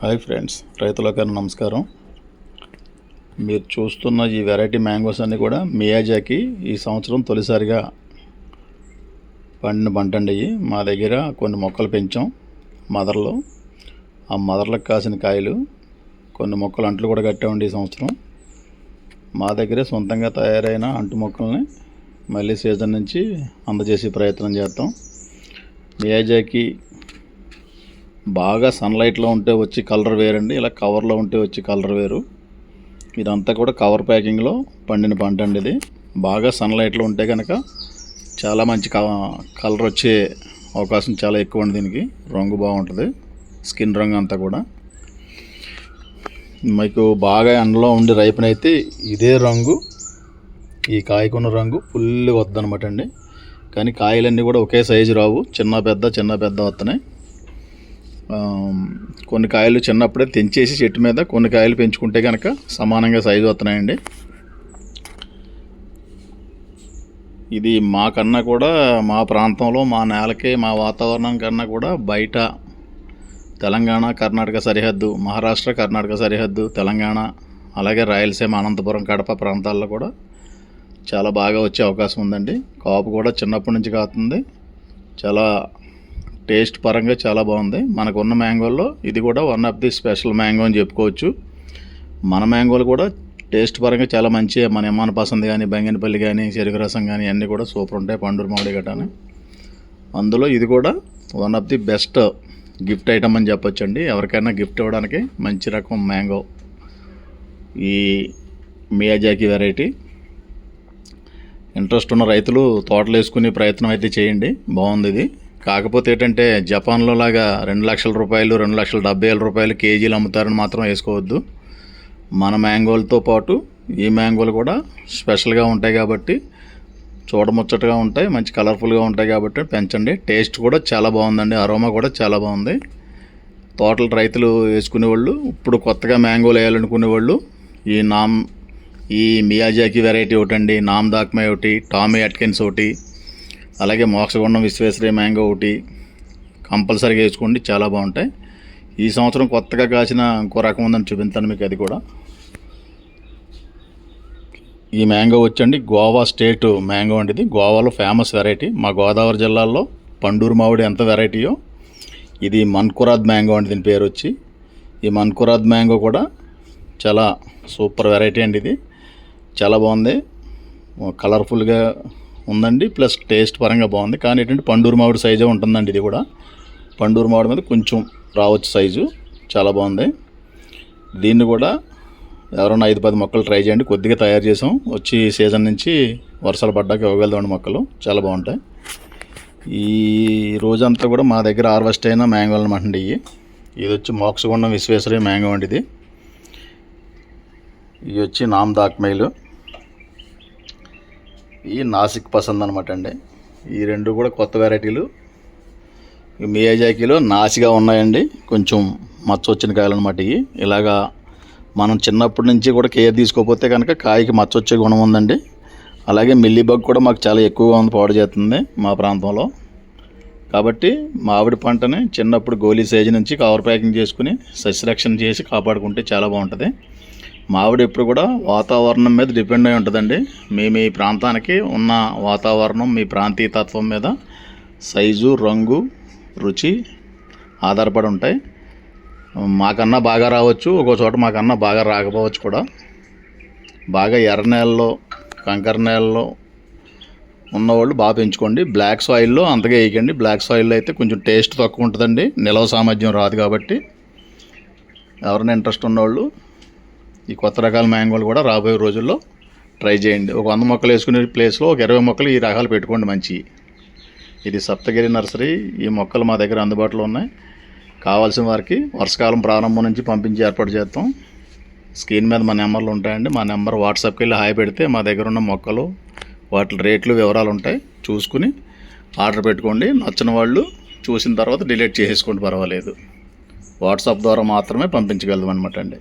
Hi friends, రైతులకన్నా నమస్కారం. మీరు చూస్తున్న ఈ వెరైటీ మ్యాంగోస్ అన్నీ కూడా మియాజాకి ఈ సంవత్సరం తొలిసారిగా పండిన పంట అండి. మా దగ్గర కొన్ని మొక్కలు పెంచాం మదర్లో. ఆ మదర్లకు కాసిన కాయలు కొన్ని మొక్కలు అంట్లు కూడా కట్టామండి. ఈ సంవత్సరం మా దగ్గరే సొంతంగా తయారైన అంటు మొక్కల్ని మళ్ళీ సీజన్ నుంచి అందజేసే ప్రయత్నం చేస్తాం. మియాజాకి బాగా సన్లైట్లో ఉంటే వచ్చి కలర్ వేరండి, ఇలా కవర్లో ఉంటే వచ్చి కలర్ వేరు. ఇదంతా కూడా కవర్ ప్యాకింగ్లో పండిన పంట అండి. ఇది బాగా సన్లైట్లో ఉంటే కనుక చాలా మంచి కలర్ వచ్చే అవకాశం చాలా ఎక్కువ అండి. దీనికి రంగు బాగుంటుంది, స్కిన్ రంగు అంతా కూడా. మీకు బాగా ఎండలో ఉండి రైపనైతే ఇదే రంగు, ఈ కాయకున్న రంగు ఫుల్గా వద్దనమాట అండి. కానీ కాయలన్నీ కూడా ఒకే సైజు రావు, చిన్న పెద్ద వస్తున్నాయి. కొన్ని కాయలు చిన్నప్పుడే తెంచేసి చెట్టు మీద కొన్ని కాయలు పెంచుకుంటే కనుక సమానంగా సైజు వస్తున్నాయండి. ఇది మాకన్నా కూడా మా ప్రాంతంలో మా నేలకి మా వాతావరణం కన్నా కూడా బయట తెలంగాణ కర్ణాటక సరిహద్దు, మహారాష్ట్ర కర్ణాటక సరిహద్దు, తెలంగాణ, అలాగే రాయలసీమ, అనంతపురం, కడప ప్రాంతాల్లో కూడా చాలా బాగా వచ్చే అవకాశం ఉందండి. కాపు కూడా చిన్నప్పటి నుంచి కాస్తుంది. చాలా టేస్ట్ పరంగా చాలా బాగుంది. మనకున్న మ్యాంగోల్లో ఇది కూడా one of the special mango అని చెప్పుకోవచ్చు. మన మ్యాంగోలు కూడా టేస్ట్ పరంగా చాలా మంచి, మన ఎమ్మాన పసంది కానీ, బంగినపల్లి కానీ, చెరుకు రసం కానీ అన్నీ కూడా సూపర్ ఉంటాయి. పండూరు మామిడి గట్టాని అందులో ఇది కూడా one of the best gift item అని చెప్పొచ్చు అండి. ఎవరికైనా గిఫ్ట్ ఇవ్వడానికి మంచి రకం మ్యాంగో ఈ మియాజాకి వెరైటీ. ఇంట్రెస్ట్ ఉన్న రైతులు తోటలు వేసుకునే ప్రయత్నం అయితే చేయండి, బాగుంది ఇది. కాకపోతే ఏంటంటే జపాన్లో లాగా 2 లక్షల రూపాయలు, 2,70,000 రూపాయలు కేజీలు అమ్ముతారని మాత్రం వేసుకోవద్దు. మన మ్యాంగోలతో పాటు ఈ మ్యాంగోలు కూడా స్పెషల్గా ఉంటాయి కాబట్టి, చూడముచ్చటగా ఉంటాయి, మంచి కలర్ఫుల్గా ఉంటాయి కాబట్టి పెంచండి. టేస్ట్ కూడా చాలా బాగుందండి, అరోమా కూడా చాలా బాగుంది. తోటలు రైతులు వేసుకునేవాళ్ళు, ఇప్పుడు కొత్తగా మ్యాంగోలు వేయాలనుకునేవాళ్ళు ఈ మియాజాకి వెరైటీ ఒకటండి, నామ్ దాక్మే ఒకటి, టామీ అట్కిన్స్ ఒకటి, అలాగే మోక్షగుండం విశ్వేశ్వరయ్య మ్యాంగో ఒకటి కంపల్సరీగా వేసుకోండి, చాలా బాగుంటాయి. ఈ సంవత్సరం కొత్తగా కాసిన ఇంకో రకం ఉందని చూపిస్తాను మీకు. అది కూడా ఈ మ్యాంగో వచ్చండి గోవా స్టేట్ మ్యాంగో అండి. ఇది గోవాలో ఫేమస్ వెరైటీ. మా గోదావరి జిల్లాలో పండూరు మామిడి ఎంత వెరైటీయో ఇది మన్కురాద్ మ్యాంగో అండి దీని పేరు వచ్చి. ఈ మన్కురాద్ మ్యాంగో కూడా చాలా సూపర్ వెరైటీ అండి. ఇది చాలా బాగుంది, కలర్ఫుల్గా ఉందండి, ప్లస్ టేస్ట్ పరంగా బాగుంది. కానీ ఏంటంటే పండూరు మామిడి సైజే ఉంటుందండి. ఇది కూడా పండూరు మామిడి మీద కొంచెం రావచ్చు సైజు, చాలా బాగుంది. దీన్ని కూడా ఎవరైనా 5-10 మొక్కలు ట్రై చేయండి. కొద్దిగా తయారు చేసాం, వచ్చి సీజన్ నుంచి వర్షాలు పడ్డాక ఇవ్వగలుగుతామండి మొక్కలు, చాలా బాగుంటాయి. ఈ రోజంతా కూడా మా దగ్గర హార్వెస్ట్ అయిన మ్యాంగోలు అనమాట అండి. ఇది వచ్చి మోక్షగుండం విశ్వేశ్వరయ్య మ్యాంగో అండి. ఇది వచ్చి నామ్ దాక్మైలు, ఈ నాసిక్ పసంద్ అనమాట అండి. ఈ రెండు కూడా కొత్త వెరైటీలు. మియాజాకిలో నాసిగా ఉన్నాయండి, కొంచెం మచ్చ వచ్చిన కాయలు అనమాట. ఇలాగా మనం చిన్నప్పటి నుంచి కూడా కేర్ తీసుకోకపోతే కనుక కాయకి మచ్చ వచ్చే గుణం ఉందండి. అలాగే మిల్లీబగ్ కూడా మాకు చాలా ఎక్కువగా ఉంది, పాడు చేస్తుంది మా ప్రాంతంలో. కాబట్టి మామిడి పంటని చిన్నప్పుడు గోలీ సైజు నుంచి కవర్ ప్యాకింగ్ చేసుకుని సస్యరక్షణ చేసి కాపాడుకుంటే చాలా బాగుంటుంది. మామిడి ఎప్పుడు కూడా వాతావరణం మీద డిపెండ్ అయి ఉంటుందండి. మీ ప్రాంతానికి ఉన్న వాతావరణం, మీ ప్రాంతీయ తత్వం మీద సైజు, రంగు, రుచి ఆధారపడి ఉంటాయి. మాకన్నా బాగా రావచ్చు, ఒక్కో చోట మాకన్నా బాగా రాకపోవచ్చు కూడా. బాగా ఎర్ర నేలలో, కంకర నేలలో ఉన్నవాళ్ళు బాగా పెంచుకోండి. బ్లాక్ సాయిల్లో అంతగా వేయకండి. బ్లాక్ సాయిల్లో అయితే కొంచెం టేస్ట్ తక్కువ ఉంటుందండి, నిలవ సామర్థ్యం రాదు. కాబట్టి ఎవరైనా ఇంట్రెస్ట్ ఉన్నవాళ్ళు ఈ కొత్త రకాల మ్యాంగోలు కూడా రాబోయే రోజుల్లో ట్రై చేయండి. ఒక 100 మొక్కలు వేసుకునే ప్లేస్లో ఒక 20 మొక్కలు ఈ రకాలు పెట్టుకోండి మంచి. ఇది సప్తగిరి నర్సరీ. ఈ మొక్కలు మా దగ్గర అందుబాటులో ఉన్నాయి. కావాల్సిన వారికి వర్షాకాలం ప్రారంభం నుంచి పంపించి ఏర్పాటు చేస్తాం. స్క్రీన్ మీద మా నెంబర్లు ఉంటాయండి. మా నెంబర్ వాట్సాప్కి వెళ్ళి హాయ్ పెడితే మా దగ్గర ఉన్న మొక్కలు, వాటి రేట్లు, వివరాలు ఉంటాయి. చూసుకుని ఆర్డర్ పెట్టుకోండి. నచ్చిన వాళ్ళు చూసిన తర్వాత డిలీట్ చేసేసుకోండి, పర్వాలేదు. వాట్సాప్ ద్వారా మాత్రమే పంపించగలదు అనమాట అండి.